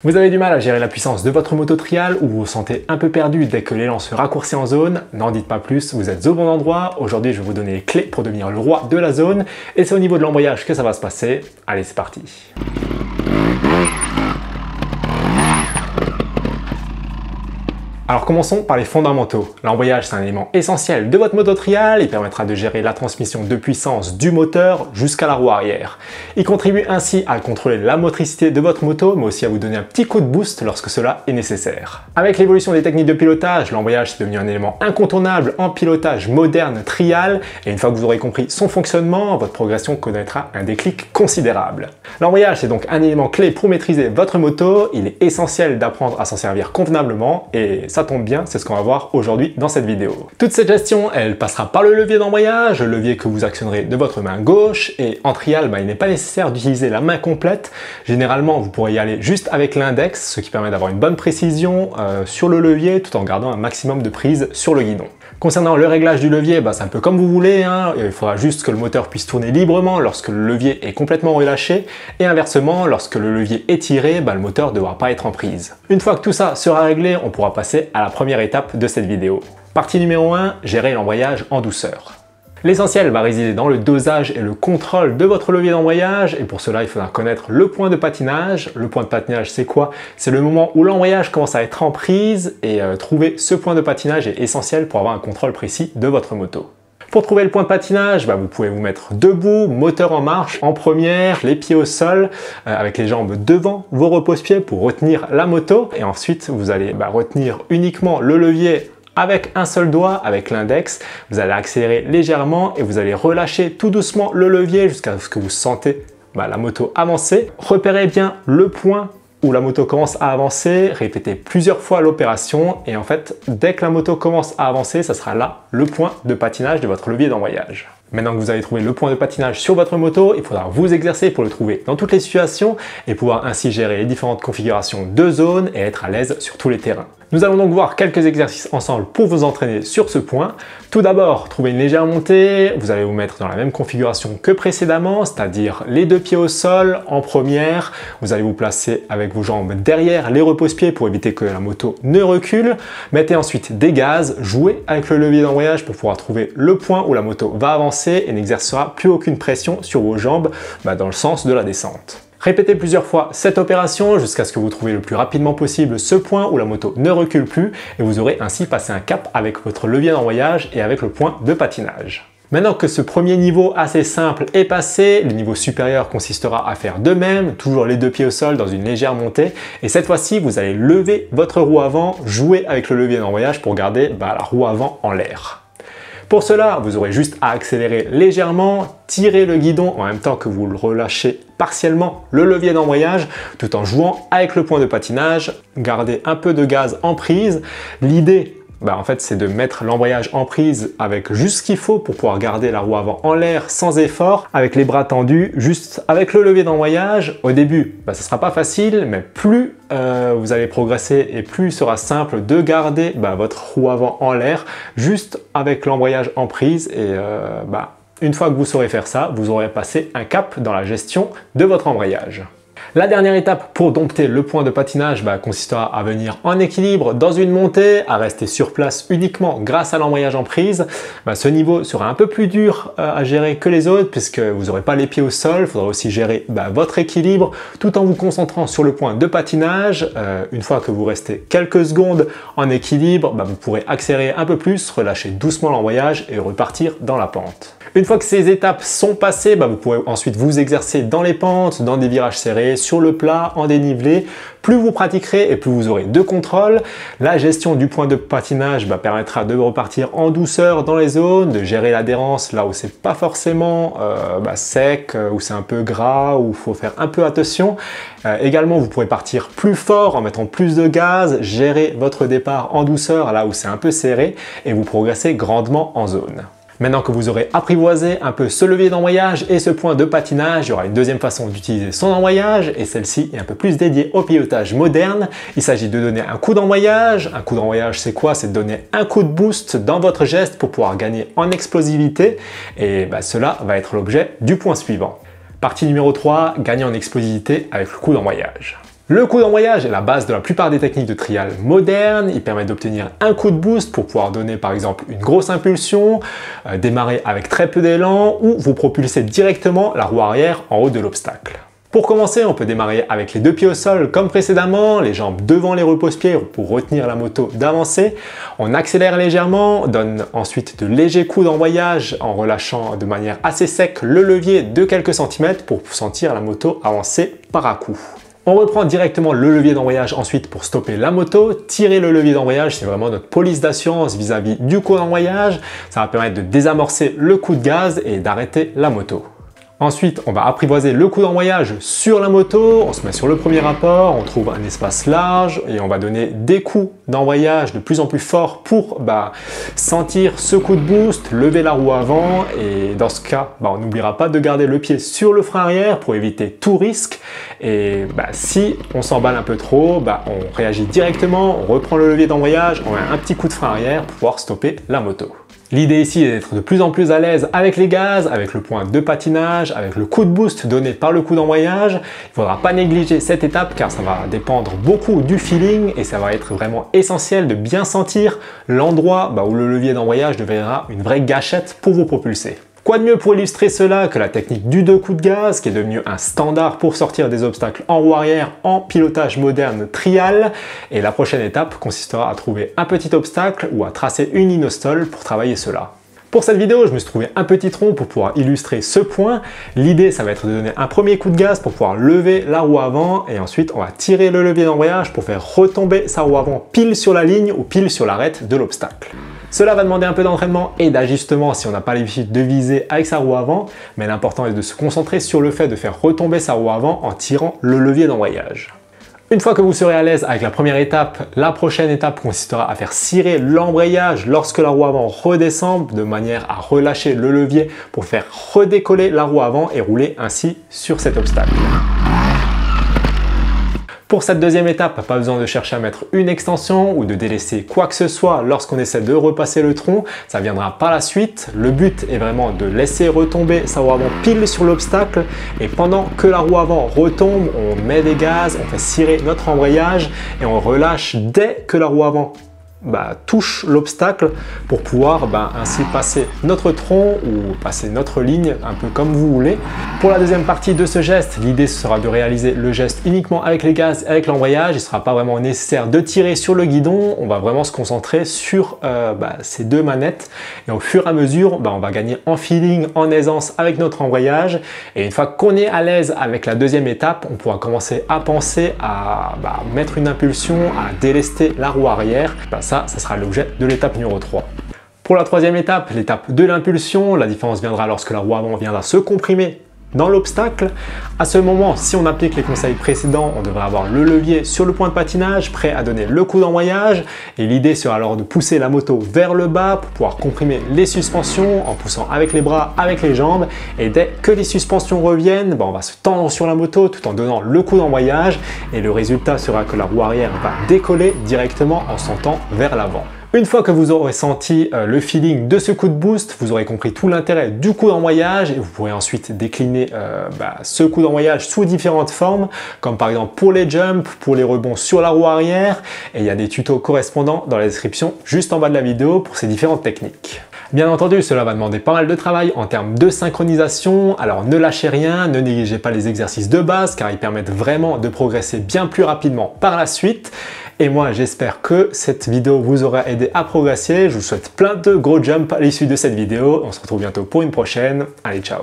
Vous avez du mal à gérer la puissance de votre moto trial ou vous vous sentez un peu perdu dès que l'élan se raccourcit en zone? N'en dites pas plus, vous êtes au bon endroit. Aujourd'hui, je vais vous donner les clés pour devenir le roi de la zone et c'est au niveau de l'embrayage que ça va se passer. Allez, c'est parti! Alors commençons par les fondamentaux. L'embrayage, c'est un élément essentiel de votre moto trial. Il permettra de gérer la transmission de puissance du moteur jusqu'à la roue arrière. Il contribue ainsi à contrôler la motricité de votre moto, mais aussi à vous donner un petit coup de boost lorsque cela est nécessaire. Avec l'évolution des techniques de pilotage, l'embrayage est devenu un élément incontournable en pilotage moderne trial. Et une fois que vous aurez compris son fonctionnement, votre progression connaîtra un déclic considérable. L'embrayage, c'est donc un élément clé pour maîtriser votre moto. Il est essentiel d'apprendre à s'en servir convenablement et ça tombe bien, c'est ce qu'on va voir aujourd'hui dans cette vidéo. Toute cette gestion, elle passera par le levier d'embrayage, le levier que vous actionnerez de votre main gauche, et en trial, il n'est pas nécessaire d'utiliser la main complète. Généralement, vous pourrez y aller juste avec l'index, ce qui permet d'avoir une bonne précision sur le levier tout en gardant un maximum de prise sur le guidon. Concernant le réglage du levier, c'est un peu comme vous voulez, il faudra juste que le moteur puisse tourner librement lorsque le levier est complètement relâché, et inversement, lorsque le levier est tiré, le moteur ne devra pas être en prise. Une fois que tout ça sera réglé, on pourra passer à la première étape de cette vidéo. Partie numéro 1, gérer l'embrayage en douceur. L'essentiel va résider dans le dosage et le contrôle de votre levier d'embrayage, et pour cela il faudra connaître le point de patinage. Le point de patinage, c'est quoi? C'est le moment où l'embrayage commence à être en prise, et trouver ce point de patinage est essentiel pour avoir un contrôle précis de votre moto. Pour trouver le point de patinage, vous pouvez vous mettre debout, moteur en marche, en première, les pieds au sol, avec les jambes devant vos repose-pieds pour retenir la moto, et ensuite vous allez retenir uniquement le levier avec un seul doigt, avec l'index. Vous allez accélérer légèrement et vous allez relâcher tout doucement le levier jusqu'à ce que vous sentez la moto avancer. Repérez bien le point où la moto commence à avancer, répétez plusieurs fois l'opération et en fait, dès que la moto commence à avancer, ça sera là le point de patinage de votre levier d'embrayage. Maintenant que vous avez trouvé le point de patinage sur votre moto, il faudra vous exercer pour le trouver dans toutes les situations et pouvoir ainsi gérer les différentes configurations de zone et être à l'aise sur tous les terrains. Nous allons donc voir quelques exercices ensemble pour vous entraîner sur ce point. Tout d'abord, trouvez une légère montée, vous allez vous mettre dans la même configuration que précédemment, c'est-à-dire les deux pieds au sol en première. Vous allez vous placer avec vos jambes derrière les repose-pieds pour éviter que la moto ne recule. Mettez ensuite des gaz, jouez avec le levier d'embrayage pour pouvoir trouver le point où la moto va avancer et n'exercera plus aucune pression sur vos jambes dans le sens de la descente. Répétez plusieurs fois cette opération jusqu'à ce que vous trouviez le plus rapidement possible ce point où la moto ne recule plus et vous aurez ainsi passé un cap avec votre levier d'embrayage et avec le point de patinage. Maintenant que ce premier niveau assez simple est passé, le niveau supérieur consistera à faire de même, toujours les deux pieds au sol dans une légère montée et cette fois-ci vous allez lever votre roue avant, jouer avec le levier d'embrayage pour garder la roue avant en l'air. Pour cela, vous aurez juste à accélérer légèrement, tirer le guidon en même temps que vous le relâchez partiellement le levier d'embrayage tout en jouant avec le point de patinage, garder un peu de gaz en prise. L'idée, en fait, c'est de mettre l'embrayage en prise avec juste ce qu'il faut pour pouvoir garder la roue avant en l'air sans effort, avec les bras tendus, juste avec le levier d'embrayage. Au début, ce ne sera pas facile, mais plus vous allez progresser et plus il sera simple de garder votre roue avant en l'air, juste avec l'embrayage en prise et une fois que vous saurez faire ça, vous aurez passé un cap dans la gestion de votre embrayage. La dernière étape pour dompter le point de patinage consistera à venir en équilibre dans une montée, à rester sur place uniquement grâce à l'embrayage en prise. Ce niveau sera un peu plus dur à gérer que les autres puisque vous n'aurez pas les pieds au sol, il faudra aussi gérer votre équilibre tout en vous concentrant sur le point de patinage. Une fois que vous restez quelques secondes en équilibre, vous pourrez accélérer un peu plus, relâcher doucement l'embrayage et repartir dans la pente. Une fois que ces étapes sont passées, vous pourrez ensuite vous exercer dans les pentes, dans des virages serrés, sur le plat, en dénivelé. Plus vous pratiquerez et plus vous aurez de contrôle. La gestion du point de patinage permettra de repartir en douceur dans les zones, de gérer l'adhérence là où c'est pas forcément sec, où c'est un peu gras, où il faut faire un peu attention. Également, vous pourrez partir plus fort en mettant plus de gaz, gérer votre départ en douceur là où c'est un peu serré et vous progressez grandement en zone. Maintenant que vous aurez apprivoisé un peu ce levier d'embrayage et ce point de patinage, il y aura une deuxième façon d'utiliser son embrayage et celle-ci est un peu plus dédiée au pilotage moderne. Il s'agit de donner un coup d'embrayage. Un coup d'embrayage, c'est quoi? C'est de donner un coup de boost dans votre geste pour pouvoir gagner en explosivité et cela va être l'objet du point suivant. Partie numéro 3, gagner en explosivité avec le coup d'embrayage. Le coup d'embrayage est la base de la plupart des techniques de trial modernes. Il permet d'obtenir un coup de boost pour pouvoir donner par exemple une grosse impulsion, démarrer avec très peu d'élan ou vous propulser directement la roue arrière en haut de l'obstacle. Pour commencer, on peut démarrer avec les deux pieds au sol comme précédemment, les jambes devant les repose-pieds pour retenir la moto d'avancer. On accélère légèrement, donne ensuite de légers coups d'embrayage en relâchant de manière assez sec le levier de quelques centimètres pour sentir la moto avancer par à coup. On reprend directement le levier d'embrayage ensuite pour stopper la moto. Tirer le levier d'embrayage, c'est vraiment notre police d'assurance vis-à-vis du coup d'embrayage. Ça va permettre de désamorcer le coup de gaz et d'arrêter la moto. Ensuite, on va apprivoiser le coup d'embrayage sur la moto, on se met sur le premier rapport, on trouve un espace large et on va donner des coups d'embrayage de plus en plus forts pour sentir ce coup de boost, lever la roue avant et dans ce cas, on n'oubliera pas de garder le pied sur le frein arrière pour éviter tout risque et si on s'emballe un peu trop, on réagit directement, on reprend le levier d'embrayage, on met un petit coup de frein arrière pour pouvoir stopper la moto. L'idée ici est d'être de plus en plus à l'aise avec les gaz, avec le point de patinage, avec le coup de boost donné par le coup d'embrayage. Il ne faudra pas négliger cette étape car ça va dépendre beaucoup du feeling et ça va être vraiment essentiel de bien sentir l'endroit où le levier d'embrayage deviendra une vraie gâchette pour vous propulser. Quoi de mieux pour illustrer cela que la technique du 2 coups de gaz qui est devenue un standard pour sortir des obstacles en roue arrière en pilotage moderne trial. Et la prochaine étape consistera à trouver un petit obstacle ou à tracer une ligne au sol pour travailler cela. Pour cette vidéo, je me suis trouvé un petit tronc pour pouvoir illustrer ce point. L'idée, ça va être de donner un premier coup de gaz pour pouvoir lever la roue avant et ensuite on va tirer le levier d'embrayage pour faire retomber sa roue avant pile sur la ligne ou pile sur l'arête de l'obstacle. Cela va demander un peu d'entraînement et d'ajustement si on n'a pas l'habitude de viser avec sa roue avant, mais l'important est de se concentrer sur le fait de faire retomber sa roue avant en tirant le levier d'embrayage. Une fois que vous serez à l'aise avec la première étape, la prochaine étape consistera à faire cirer l'embrayage lorsque la roue avant redescend de manière à relâcher le levier pour faire redécoller la roue avant et rouler ainsi sur cet obstacle. Pour cette deuxième étape, pas besoin de chercher à mettre une extension ou de délaisser quoi que ce soit lorsqu'on essaie de repasser le tronc, ça viendra par la suite. Le but est vraiment de laisser retomber sa roue avant pile sur l'obstacle et pendant que la roue avant retombe, on met des gaz, on fait cirer notre embrayage et on relâche dès que la roue avant touche l'obstacle pour pouvoir ainsi passer notre tronc ou passer notre ligne un peu comme vous voulez. Pour la deuxième partie de ce geste, l'idée sera de réaliser le geste uniquement avec les gaz et avec l'embrayage. Il ne sera pas vraiment nécessaire de tirer sur le guidon, on va vraiment se concentrer sur ces deux manettes et au fur et à mesure on va gagner en feeling, en aisance avec notre embrayage et une fois qu'on est à l'aise avec la deuxième étape, on pourra commencer à penser à mettre une impulsion, à délester la roue arrière. Ça sera l'objet de l'étape numéro 3. Pour la troisième étape, l'étape de l'impulsion, la différence viendra lorsque la roue avant viendra se comprimer dans l'obstacle. À ce moment, si on applique les conseils précédents, on devrait avoir le levier sur le point de patinage, prêt à donner le coup d'embrayage. Et l'idée sera alors de pousser la moto vers le bas pour pouvoir comprimer les suspensions en poussant avec les bras, avec les jambes. Et dès que les suspensions reviennent, on va se tendre sur la moto tout en donnant le coup d'embrayage. Et le résultat sera que la roue arrière va décoller directement en sentant vers l'avant. Une fois que vous aurez senti le feeling de ce coup de boost, vous aurez compris tout l'intérêt du coup d'embrayage et vous pourrez ensuite décliner ce coup d'embrayage sous différentes formes, comme par exemple pour les jumps, pour les rebonds sur la roue arrière, et il y a des tutos correspondants dans la description juste en bas de la vidéo pour ces différentes techniques. Bien entendu, cela va demander pas mal de travail en termes de synchronisation, alors ne lâchez rien, ne négligez pas les exercices de base car ils permettent vraiment de progresser bien plus rapidement par la suite. Et moi, j'espère que cette vidéo vous aura aidé à progresser. Je vous souhaite plein de gros jumps à l'issue de cette vidéo. On se retrouve bientôt pour une prochaine. Allez, ciao!